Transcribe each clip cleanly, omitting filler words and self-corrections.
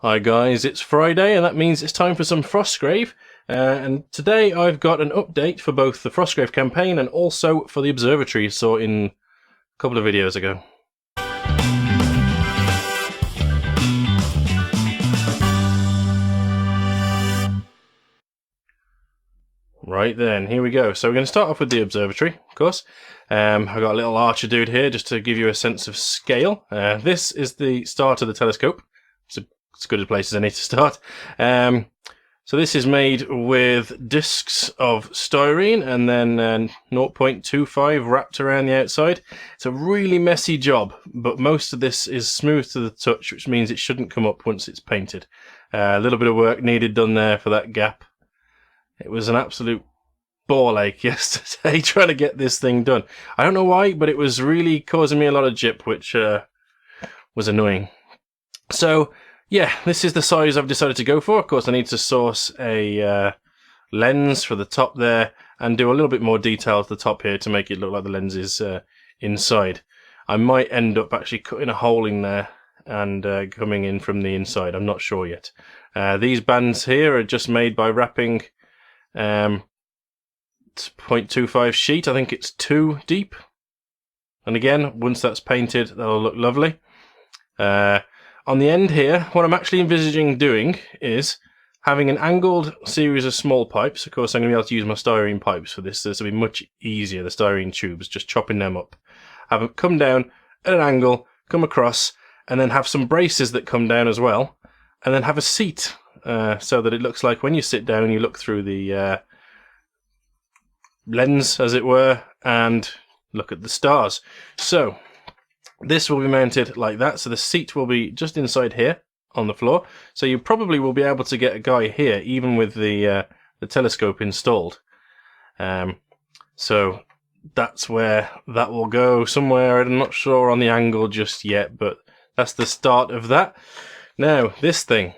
Hi guys, it's Friday and that means it's time for some Frostgrave, and today I've got an update for both the Frostgrave campaign and also for the observatory you saw in a couple of videos ago. Right then, here we go. So we're going to start off with the observatory, of course. I've got a little archer dude here just to give you a sense of scale. This is the start of the telescope. It's as good a place as any to start. So this is made with discs of styrene and then 0.25 wrapped around the outside. It's a really messy job, but most of this is smooth to the touch, which means it shouldn't come up once it's painted. A little bit of work needed done there for that gap. It was an absolute ball ache yesterday trying to get this thing done. I don't know why, but it was really causing me a lot of jip, which was annoying. So, yeah, this is the size I've decided to go for. Of course, I need to source a lens for the top there and do a little bit more detail to the top here to make it look like the lens is inside. I might end up actually cutting a hole in there and coming in from the inside. I'm not sure yet. These bands here are just made by wrapping 0.25 sheet. I think it's 2 deep. And again, once that's painted, that'll look lovely. On the end here, what I'm actually envisaging doing is having an angled series of small pipes. Of course, I'm going to be able to use my styrene pipes for this. This will be much easier, the styrene tubes, just chopping them up. Have them come down at an angle, come across, and then have some braces that come down as well. And then have a seat, so that it looks like when you sit down, you look through the lens, as it were, and look at the stars. So this will be mounted like that, so the seat will be just inside here on the floor. So you probably will be able to get a guy here, even with the telescope installed. So that's where that will go, somewhere. I'm not sure on the angle just yet, but that's the start of that. Now, this thing.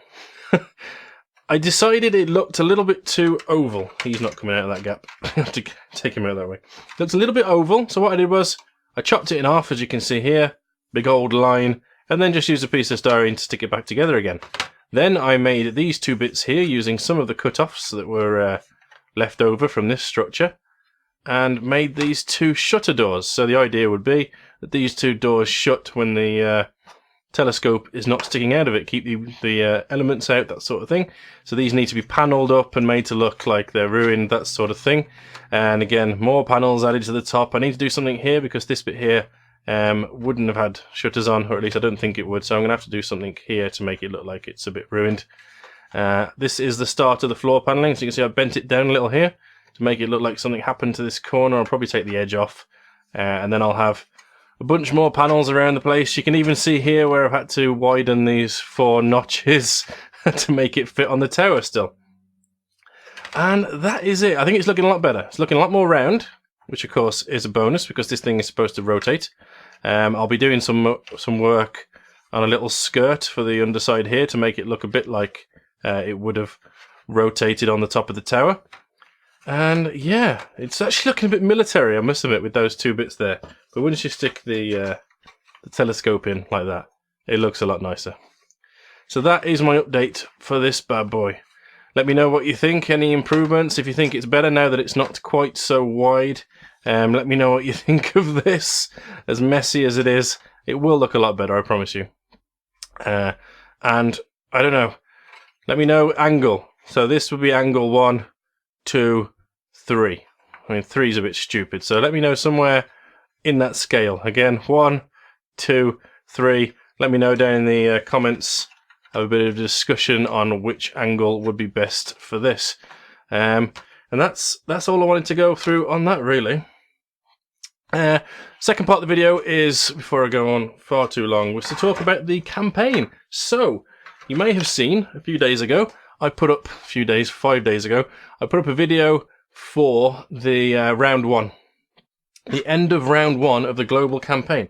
I decided it looked a little bit too oval. He's not coming out of that gap. I have to take him out that way. It looks a little bit oval, so what I did was I chopped it in half, as you can see here. Big old line, and then just used a piece of styrene to stick it back together again. Then I made these two bits here using some of the cut-offs that were left over from this structure, and made these two shutter doors. So the idea would be that these two doors shut when the telescope is not sticking out of it, keep the elements out, that sort of thing. So these need to be panelled up and made to look like they're ruined, that sort of thing. And again, more panels added to the top. I need to do something here because this bit here wouldn't have had shutters on, or at least I don't think it would, so I'm going to have to do something here to make it look like it's a bit ruined. This is the start of the floor panelling, so you can see I bent it down a little here to make it look like something happened to this corner. I'll probably take the edge off, and then I'll have a bunch more panels around the place. You can even see here where I've had to widen these 4 notches to make it fit on the tower still. And that is it. I think it's looking a lot better. It's looking a lot more round, which of course is a bonus because this thing is supposed to rotate. I'll be doing some work on a little skirt for the underside here to make it look a bit like it would have rotated on the top of the tower. And yeah, it's actually looking a bit military, I must admit, with those 2 bits there. But once you stick the telescope in like that, it looks a lot nicer. So that is my update for this bad boy. Let me know what you think, any improvements, if you think it's better now that it's not quite so wide. Let me know what you think of this. As messy as it is, it will look a lot better, I promise you. And I don't know, let me know angle. So this would be angle 1, 2, 3. I mean, 3 is a bit stupid, so let me know somewhere in that scale. Again, 1, 2, 3. Let me know down in the comments. Have a bit of discussion on which angle would be best for this. And that's all I wanted to go through on that, really. Second part of the video is, before I go on far too long, was to talk about the campaign. So, you may have seen a few days ago, I put up, 5 days ago, I put up a video for the round 1. The end of round 1 of the global campaign.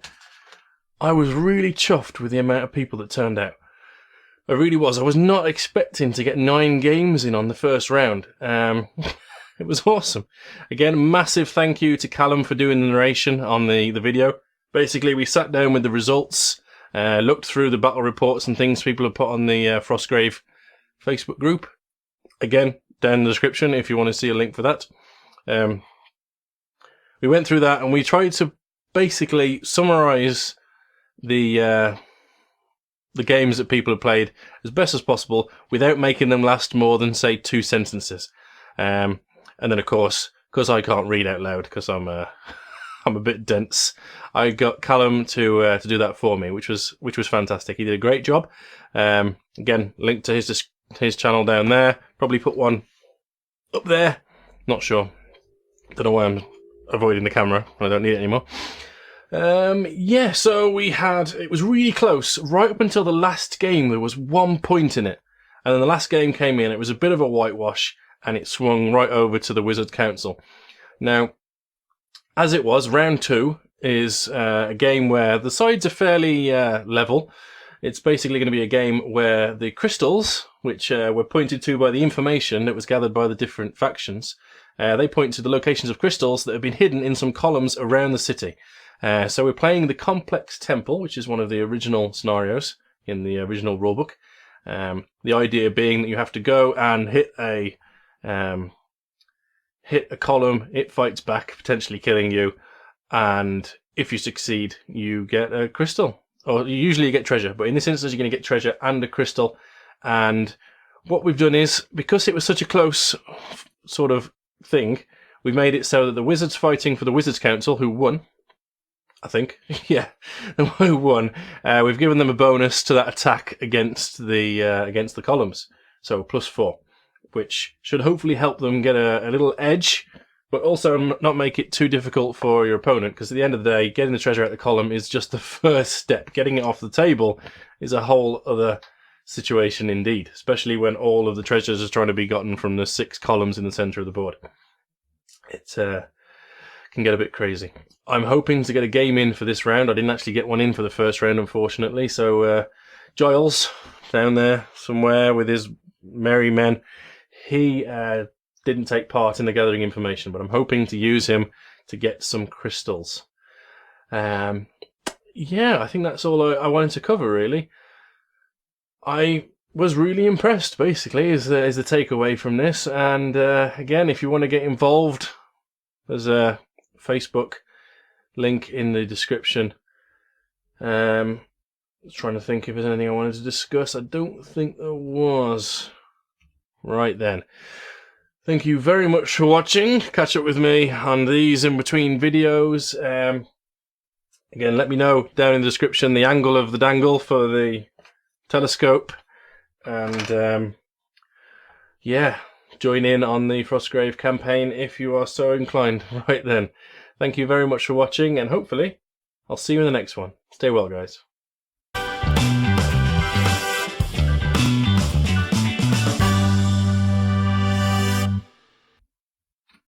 I was really chuffed with the amount of people that turned out. I really was. I was not expecting to get 9 games in on the first round. It was awesome. Again, massive thank you to Callum for doing the narration on the video. Basically, we sat down with the results looked through the battle reports and things people have put on the Frostgrave Facebook group. Again, down in the description if you want to see a link for that. We went through that and we tried to basically summarise the games that people have played as best as possible without making them last more than, say, 2 sentences. And then, of course, because I can't read out loud because I'm I'm a bit dense, I got Callum to do that for me, which was fantastic. He did a great job. Again, link to his channel down there. Probably put one up there. Not sure. Don't know why I'm avoiding the camera when I don't need it anymore. Yeah, so it was really close. Right up until the last game, there was 1 point in it. And then the last game came in, it was a bit of a whitewash, and it swung right over to the Wizard Council. Now, as it was, round 2 is a game where the sides are fairly level. It's basically going to be a game where the crystals, which were pointed to by the information that was gathered by the different factions, they point to the locations of crystals that have been hidden in some columns around the city. So we're playing the Complex Temple, which is one of the original scenarios in the original rulebook. The idea being that you have to go and hit a column, it fights back, potentially killing you, and if you succeed, you get a crystal. Or usually you get treasure, but in this instance you're going to get treasure and a crystal. And what we've done is, because it was such a close sort of thing, we've made it so that the wizards fighting for the Wizards Council, who won, I think, yeah, who won, we've given them a bonus to that attack against the columns, so +4, which should hopefully help them get a little edge, but also not make it too difficult for your opponent, because at the end of the day, getting the treasure out of the column is just the first step. Getting it off the table is a whole other situation indeed, especially when all of the treasures are trying to be gotten from the 6 columns in the centre of the board. It can get a bit crazy. I'm hoping to get a game in for this round. I didn't actually get one in for the first round, unfortunately, so Giles, down there somewhere with his merry men, he didn't take part in the gathering information, but I'm hoping to use him to get some crystals. Yeah, I think that's all I wanted to cover, really. I was really impressed, basically, is the takeaway from this. And again, if you want to get involved, there's a Facebook link in the description. I was trying to think if there's anything I wanted to discuss. I don't think there was. Right then. Thank you very much for watching. Catch up with me on these in between videos. Again, let me know down in the description the angle of the dangle for the telescope. And yeah, join in on the Frostgrave campaign if you are so inclined. Right then. Thank you very much for watching, and hopefully I'll see you in the next one. Stay well, guys.